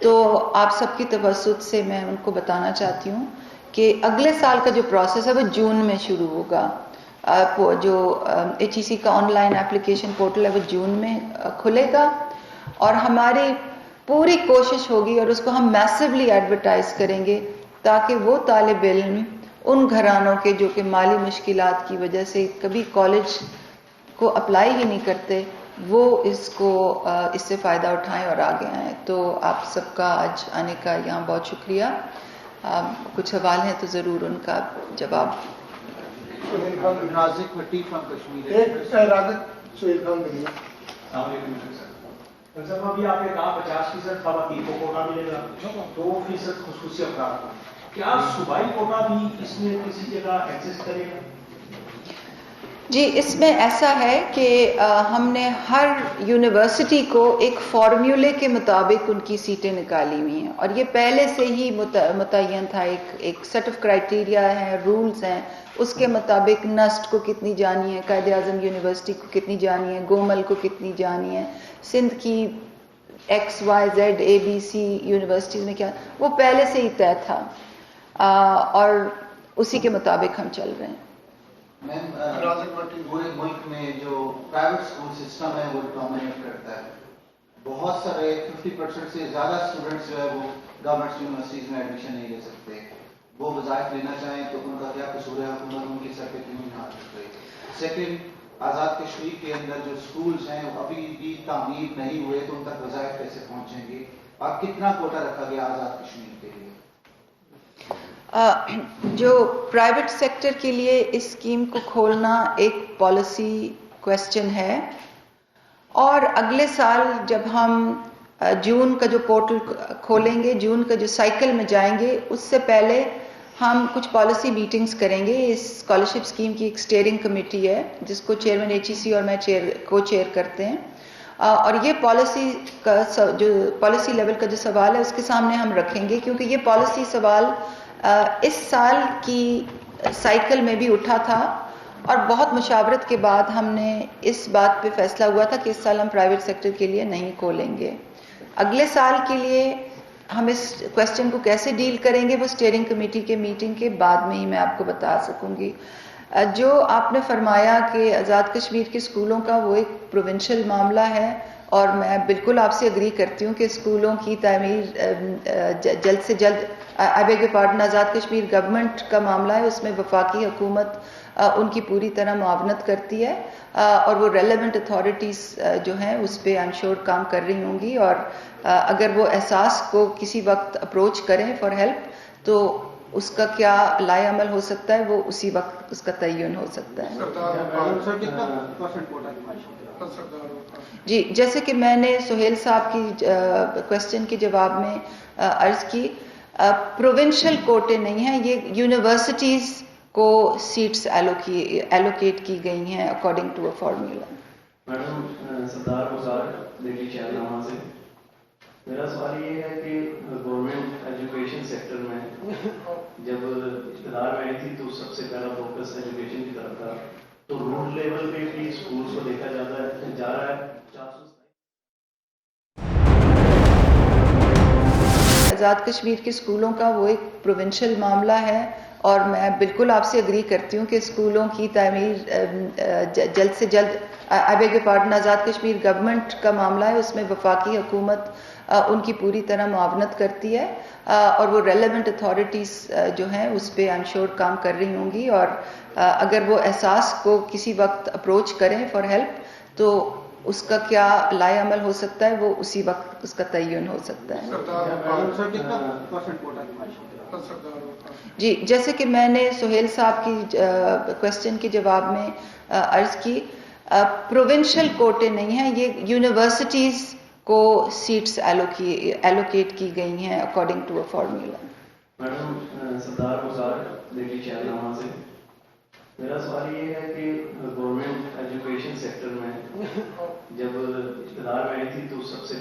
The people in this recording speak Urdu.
تو آپ سب کی توسط سے میں ان کو بتانا چاہتی ہوں کہ اگلے سال کا جو پروسیس ہے وہ جون میں شروع ہوگا. جو HEC کا آن لائن اپلیکیشن پورٹل ہے وہ جون میں کھلے گا, اور ہماری پوری کوشش ہوگی اور اس کو ہم میسولی ایڈورٹائز کریں گے تاکہ وہ طالب علم ان گھرانوں کے جو کہ مالی مشکلات کی وجہ سے کبھی کالج کو اپلائی ہی نہیں کرتے, وہ اس سے فائدہ اٹھائیں اور آگے آئیں. تو آپ سب کا آج آنے کا یہاں بہت شکریہ. کچھ سوال ہیں تو ضرور ان کا جواب. رازق بھٹی فرام کشمیر. صاحب ابھی آپ نے کہا 50% خواتین کو کوٹا ملے گا, 2% خصوصی افراد کو. کیا صوبائی کوٹا بھی اس میں کسی جگہ ایگزسٹ کرے گا؟ جی, اس میں ایسا ہے کہ ہم نے ہر یونیورسٹی کو ایک فارمولے کے مطابق ان کی سیٹیں نکالی ہوئی ہیں, اور یہ پہلے سے ہی متعین تھا. ایک سیٹ آف کرائٹیریا ہیں, رولز ہیں, اس کے مطابق نسٹ کو کتنی جانی ہے, قائد اعظم یونیورسٹی کو کتنی جانی ہے, گومل کو کتنی جانی ہے, سندھ کی XYZ ABC یونیورسٹیز میں کیا, وہ پہلے سے ہی طے تھا, اور اسی کے مطابق ہم چل رہے ہیں. میم, پورے ملک میں جو پرائیویٹ اسکول سسٹم ہے وہ ڈومینیٹ کرتا ہے. بہت سارے 50% سے زیادہ اسٹوڈنٹس جو ہے وہ گورنمنٹ یونیورسٹیز میں ایڈمیشن نہیں لے سکتے. وہ وظائف لینا چاہیں تو ان کا کیا قصور ہے, حکومت ان کے سر پہ کیوں نہیں ہاتھ رکھ رہی؟ سیکنڈ, آزاد کشمیر کے اندر جو اسکولز ہیں وہ ابھی بھی تعمیر نہیں ہوئے, تو ان تک وظائف کیسے پہنچیں گے, اور کتنا کوٹا رکھا گیا آزاد کشمیر کے لیے؟ جو پرائیویٹ سیکٹر کے لیے اس اسکیم کو کھولنا ایک پالیسی کویسچن ہے, اور اگلے سال جب ہم جون کا جو پورٹل کھولیں گے, جون کا جو سائیکل میں جائیں گے, اس سے پہلے ہم کچھ پالیسی میٹنگز کریں گے. اس اسکالرشپ اسکیم کی ایک اسٹیئرنگ کمیٹی ہے جس کو چیئرمین HEC اور میں کو چیئر کرتے ہیں, اور یہ پالیسی کا جو پالیسی لیول کا جو سوال ہے اس کے سامنے ہم رکھیں گے, کیونکہ یہ پالیسی سوال اس سال کی سائیکل میں بھی اٹھا تھا, اور بہت مشاورت کے بعد ہم نے اس بات پہ فیصلہ ہوا تھا کہ اس سال ہم پرائیویٹ سیکٹر کے لیے نہیں کھولیں گے. اگلے سال کے لیے ہم اس کویسچن کو کیسے ڈیل کریں گے وہ اسٹیئرنگ کمیٹی کے میٹنگ کے بعد میں ہی میں آپ کو بتا سکوں گی. جو آپ نے فرمایا کہ آزاد کشمیر کے اسکولوں کا وہ ایک پروونشل معاملہ ہے, اور میں بالکل آپ سے اگری کرتی ہوں کہ اسکولوں کی تعمیر جلد سے جلد, I beg your pardon, Azad Kashmir government کا معاملہ ہے, اس میں وفاقی حکومت ان کی پوری طرح معاونت کرتی ہے, اور وہ ریلیونٹ اتھارٹیز جو ہیں اس پہ آئی ایم شیور کام کر رہی ہوں گی, اور اگر وہ احساس کو کسی وقت اپروچ کریں فار ہیلپ تو اس کا کیا لائے عمل ہو سکتا ہے وہ اسی وقت اس کا تعین ہو سکتا ہے. جی, جیسے کہ میں نے سہیل صاحب کی کویسچن کے جواب میں عرض کی, پروونشل کوٹے نہیں ہیں, یہ یونیورسٹیز کو سیٹس ایلوکیٹ کی گئی ہیں according to a formula. Madam, سردار گزار دہلی شہرنامہ سے. میرا سوال یہ ہے کہ گورنمنٹ ایجوکیشن سیکٹر میں جب اقتدار میں آئی تھی تو سب سے پہلا فوکس ایجوکیشن کی طرف تھا, تو روڈ لیول پہ بھی اسکولس کو دیکھا جا رہا ہے. آزاد کشمیر کے اسکولوں کا وہ ایک پروونشل معاملہ ہے, اور میں بالکل آپ سے اگری کرتی ہوں کہ اسکولوں کی تعمیر جلد سے جلد, I beg your pardon, Azad Kashmir government کا معاملہ ہے, اس میں وفاقی حکومت ان کی پوری طرح معاونت کرتی ہے, اور وہ ریلیونٹ اتھارٹیز جو ہیں اس پہ آئی ایم شیور کام کر رہی ہوں گی, اور اگر وہ احساس کو کسی وقت اپروچ کریں فار ہیلپ تو اس کا کیا لائے عمل ہو سکتا ہے وہ اسی وقت اس کا تعین ہو سکتا ہے. جی, جیسے کہ میں نے سہیل صاحب کی کویسچن کے جواب میں عرض کی, پروونشل کوٹے نہیں ہیں, یہ یونیورسٹیز کو سیٹس ایلوکیٹ کی گئی ہیں according to a formula. Madam, سردار گزار دہلی شہرنامہ سے. میرا سوال یہ ہے کہ گورنمنٹ ایجوکیشن سیکٹر میں جب اقتدار میں آئی تھی تو سب سے